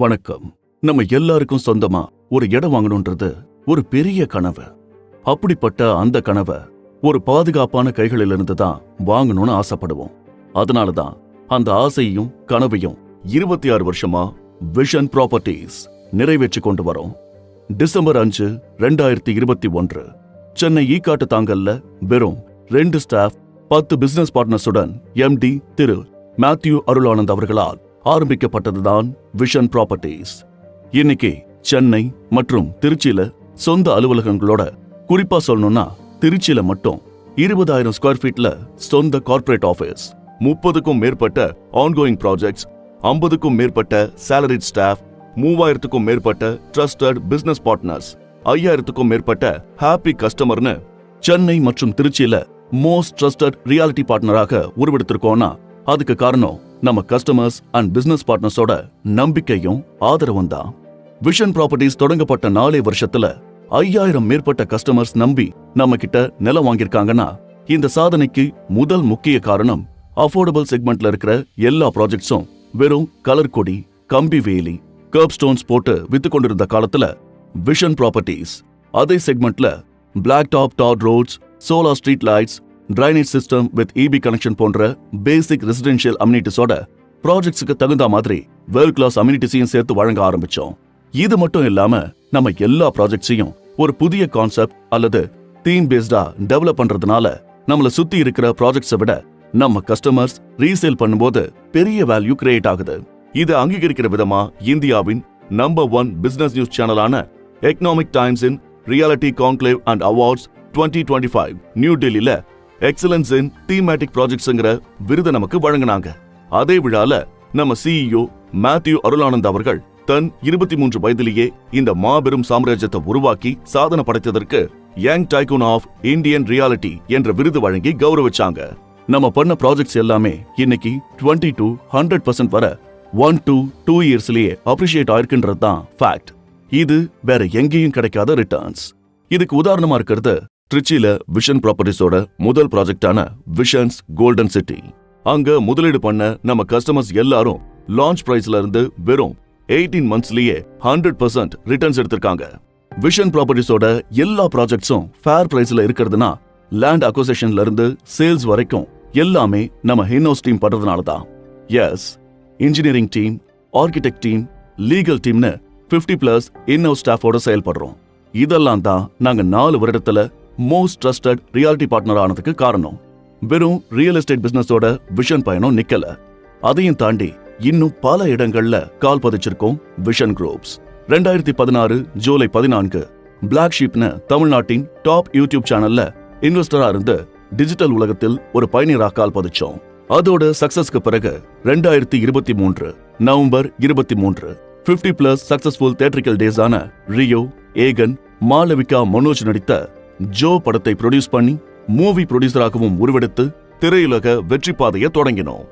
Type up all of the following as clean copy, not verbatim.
வணக்கம். நம்ம எல்லாருக்கும் சொந்தமா ஒரு இடம் வாங்கணும்ன்றது ஒரு பெரிய கனவு. அப்படிப்பட்ட அந்த கனவை ஒரு பாதுகாப்பான கைகளிலிருந்து தான் வாங்கணும்னு ஆசைப்படுவோம். அதனாலதான் அந்த ஆசையும் கனவையும் 26 வருஷமா விஷன் ப்ராப்பர்ட்டிஸ் நிறைவேற்றி கொண்டு வரோம். டிசம்பர் 5, 2021 சென்னை ஈக்காட்டு தாங்கல்ல வெறும் 2 ஸ்டாஃப் 10 பிசினஸ் பார்ட்னர்ஸுடன் MD திரு மேத்யூ அருளானந்த் அவர்களால் ஆரம்பிக்கப்பட்டதுதான் விஷன் ப்ராப்பர்ட்டிஸ். இன்னைக்கு சென்னை மற்றும் திருச்சியில சொந்த அலுவலகங்களோட, குறிப்பா சொல்லணும்னா திருச்சியில மட்டும் 20,000 ஸ்கொயர் ஃபீட்ல சொந்த கார்ப்பரேட் ஆபீஸ், 30க்கும் மேற்பட்ட ஆன்கோயிங் ப்ராஜெக்ட்ஸ், 50க்கும் மேற்பட்ட சாலரிட் ஸ்டாஃப், 3,000க்கும் மேற்பட்ட ட்ரஸ்டட் பிசினஸ் பார்ட்னர்ஸ், 5,000க்கும் மேற்பட்ட ஹாப்பி கஸ்டமர்னு சென்னை மற்றும் திருச்சியில மோஸ்ட் ட்ரஸ்டட் ரியாலிட்டி பார்ட்னராக உருவெடுத்திருக்கோம்னா அதுக்கு காரணம் நம்ம கஸ்டமர்ஸ் அண்ட் பிசினஸ் பார்ட்னர்ஸோட நம்பிக்கையும் ஆதரவும் தான். விஷன் ப்ராப்பர்ட்டிஸ் தொடங்கப்பட்ட 4 வருஷத்துல 5,000 மேற்பட்ட கஸ்டமர்ஸ் நம்பி நம்ம கிட்ட நிலம் வாங்கியிருக்காங்கன்னா இந்த சாதனைக்கு முதல் முக்கிய காரணம் அஃபோர்டபிள் செக்மெண்ட்ல இருக்கிற எல்லா ப்ராஜெக்ட்ஸும் வெறும் கலர் கொடி, கம்பி வேலி, கர்ப் ஸ்டோன்ஸ் போட்டு வித்து கொண்டிருந்த காலத்துல விஷன் ப்ராப்பர்ட்டிஸ் அதே செக்மெண்ட்ல black top tar roads, solar street lights, drainage system with EB connection போன்ற பேசிக் ரெசிடென்ஷியல் அம்யூனிட்டிஸோட ப்ராஜெக்ட்ஸுக்கு தகுந்த மாதிரி வேர்ல்ட் கிளாஸ் அம்யூனிட்டிஸையும் சேர்த்து வழங்க ஆரம்பிச்சோம். இது மட்டும் இல்லாம நம்ம எல்லா ப்ராஜெக்ட்ஸையும் ஒரு புதிய கான்செப்ட் அல்லது தீம் பேஸ்டா டெவலப் பண்றதுனால நம்மள சுத்தி இருக்கிற ப்ராஜெக்ட்ஸை விட நம்ம கஸ்டமர்ஸ் ரீசேல் பண்ணும்போது பெரிய வேல்யூ கிரியேட் ஆகுது. இதை அங்கீகரிக்கிற விதமா இந்தியாவின் நம்பர் 1 பிசினஸ் நியூஸ் சேனலான economic times in reality conclave and awards 2025 new டெல்லியில எக்ஸலன்ஸ் இன் தீமேட்டிக் ப்ராஜெக்ட்ஸ்ங்கிற விருதை நமக்கு வழங்கினாங்க. அதே விழால நம்ம CEO மேத்யூ அருளானந்த் அவர்கள் தன் 23 வயதிலேயே இந்த மாபெரும் சாம்ராஜ்யத்தை உருவாக்கி சாதனை படைத்ததற்கு young tycoon of Indian reality என்ற விருது வழங்கி கௌரவிச்சாங்க. நம்ம பண்ண ப்ராஜெக்ட்ஸ் எல்லாமே இன்னைக்கு 20 to 100% வர 1 to 2 இயர்ஸ்லயே அப்ரிஷியேட் ஆயிருக்குன்றது தான் ஃபேக்ட். இது வேற எங்கேயும் கிடைக்காத ரிட்டர்ன்ஸ். இதுக்கு உதாரணமா இருக்கிறது திருச்சியில விஷன் ப்ராப்பர்ட்டிஸோட முதல் ப்ராஜெக்டான விஷன்ஸ் கோல்டன் சிட்டி. அங்க முதலீடு பண்ண நம்ம கஸ்டமர்ஸ் எல்லாரும் லான்ச் பிரைஸ்ல இருந்து வெறும் 18 மந்த்ஸ்லயே 100% ரிட்டர்ன்ஸ் எடுத்திருக்காங்க. விஷன் ப்ராப்பர்ட்டிஸோட எல்லா ப்ராஜெக்ட்ஸும் ஃபேர் பிரைஸ்ல இருக்கிறதுனா லேண்ட் அக்விசிஷன்ல இருந்து சேல்ஸ் வரைக்கும் எல்லாமே நம்ம இன்ஹவுஸ் டீம் பண்றதுனால தான். Yes, engineering team, architect team, legal டீம்னு 50+ இன்ஹவுஸ் ஸ்டாஃபோட செயல்படுறோம். இதெல்லாம் தான் நாங்க 4 வருடத்துல மோஸ்ட் ட்ரஸ்டட் ரியாலிட்டி பார்ட்னர் ஆனதுக்கு காரணம். வெறும் ரியல் எஸ்டேட் பிசினஸோட விஷன் பயணம் நிக்கல. அதையும் தாண்டி இன்னும் பல இடங்கள்ல கால் பதிச்சிருக்கோம் விஷன் குரூப்ஸ். 2016 ஜூலை 14 பிளாக் ஷீப்னு தமிழ்நாட்டின் டாப் யூடியூப் சேனல்ல இன்வெஸ்டரா இருந்து டிஜிட்டல் உலகத்தில் ஒரு பயணியரா கால் பதிச்சோம். அதோட சக்சஸ்க்கு பிறகு 2023 நவம்பர் 23 50+ சக்சஸ்ஃபுல் தியேட்ரிக்கல் டேஸான ரியோ, ஏகன், மாளவிகா மனோஜ் நடித்த ஜோ படத்தை ப்ரொடியூஸ் பண்ணி மூவி ப்ரொடியூசராகவும் உருவெடுத்து திரையுலக வெற்றி பாதையை தொடங்கினோம்.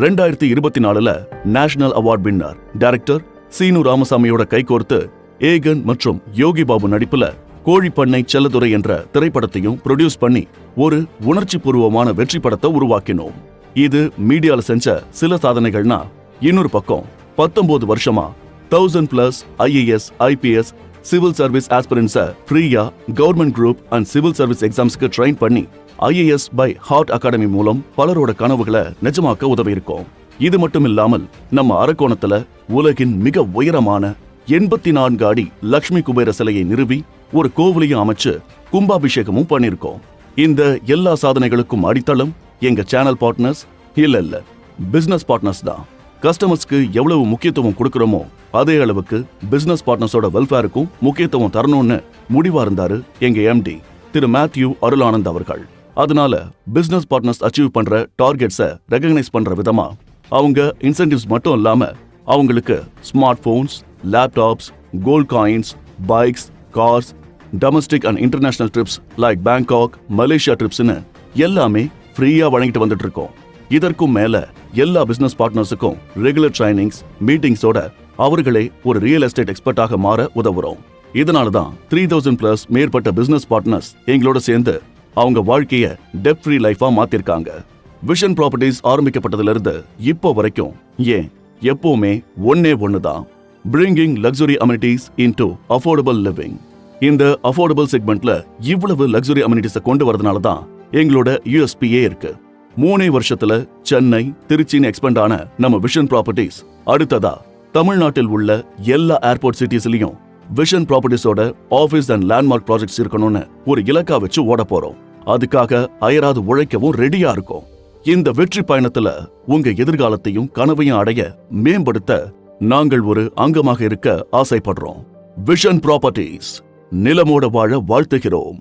2024 national award winner director Seenu ராமசாமியோட கைகோர்த்து ஏகன் மற்றும் யோகி பாபு நடிப்புல கோழிப்பண்ணை செல்லதுரை என்ற திரைப்படத்தையும் ப்ரொடியூஸ் பண்ணி ஒரு உணர்ச்சி பூர்வமான வெற்றி படத்தை உருவாக்கினோம். இது மீடியால செஞ்ச சில சாதனைகள்னா, இன்னொரு பக்கம் 19 வருஷமா 1000+ IAS, IPS, சிவில் சர்வீஸ் ஆஸ்பிரன்ஸை ஃப்ரீயா government group and civil service எக்ஸாம்ஸ்க்கு ட்ரெயின் பண்ணி IAS பை ஹார்ட் அகாடமி மூலம் பலரோட கனவுகளை நிஜமாக்க உதவி இருக்கோம். இது மட்டும் இல்லாமல் நம்ம அரக்கோணத்துல உலகின் மிக உயரமான 84 அடி லக்ஷ்மி குபேர சிலையை நிறுவி ஒரு கோவிலையும் அமைச்சு கும்பாபிஷேகமும் பண்ணிருக்கோம். இந்த எல்லா சாதனைகளுக்கும் அடித்தளம் எங்க சேனல் பார்ட்னர்ஸ் இல்ல பிசினஸ் பார்ட்னர்ஸ் தான். கஸ்டமர்ஸ்க்கு எவ்வளவு முக்கியத்துவம் கொடுக்கிறோமோ அதே அளவுக்கு பிசினஸ் பார்ட்னர்ஸோட வெல்ஃபேருக்கும் முக்கியத்துவம் தரணும்னு முடிவா இருந்தாரு எங்க MD திரு மேத்யூ அருளானந்த் அவர்கள். அதனால பிசினஸ் பார்ட்னர்ஸ் அச்சீவ் பண்ற டார்கெட்ஸை ரெகக்னைஸ் பண்ற விதமா அவங்க இன்சென்டிவ்ஸ் மட்டும் இல்லாம அவங்களுக்கு smartphones, laptops, gold coins, bikes, cars, domestic and international trips like Bangkok, Malaysia ட்ரிப்ஸ்னு எல்லாமே ஃப்ரீயா வழங்கிட்டு வந்துட்டு இருக்கோம். இதற்கும் மேல எல்லா பிசினஸ் பார்ட்னர்ஸுக்கும் ரெகுலர் ட்ரைனிங்ஸ், மீட்டிங்ஸோட அவர்களே ஒரு ரியல் எஸ்டேட் எக்ஸ்பர்ட்டாக மாற உதவுறோம். இதனாலதான் 3000+ மேற்பட்ட பிசினஸ் பார்ட்னர்ஸ் எங்களோட சேர்ந்து அவங்க வாழ்க்கைய டெப்ட் ஃப்ரீ லைஃபா மாத்திருக்காங்க. விஷன் ப்ராப்பர்ட்டிஸ் ஆரம்பிக்கப்பட்டதுல இருந்து இப்போ வரைக்கும் ஏன் எப்பவுமே ஒன்னே ஒண்ணுதான், bringing luxury amenities into affordable living. இந்த அஃபோர்டபுள் செக்மெண்ட்ல இவ்வளவு லக்ஸுரி அமெனிட்டிஸை கொண்டு வரதுனால தான் எங்களோட யூஎஸ்பியே இருக்கு. 3 வருஷத்துல சென்னை, திருச்சின்னு எக்ஸ்பெண்ட் ஆன நம்ம விஷன் ப்ராப்பர்ட்டிஸ் அடுத்ததா தமிழ்நாட்டில் உள்ள எல்லா ஏர்போர்ட் சிட்டிஸ்லயும் விஷன் ப்ராப்பர்ட்டிஸோட ஆபீஸ் அண்ட் லேண்ட்மார்க் ப்ராஜெக்ட்ஸ் இருக்கணும்னு ஒரு இலக்கா வச்சு ஓட போறோம். அதுக்காக அயராது உழைக்கவும் ரெடியா இருக்கும். இந்த வெற்றி பயணத்துல உங்க எதிர்காலத்தையும் கனவையும் அடைய மேம்படுத்த நாங்கள் ஒரு அங்கமாக இருக்க ஆசைப்படுறோம். விஷன் ப்ராப்பர்ட்டிஸ், நிலமோட வாழ வாழ்த்துகிறோம்.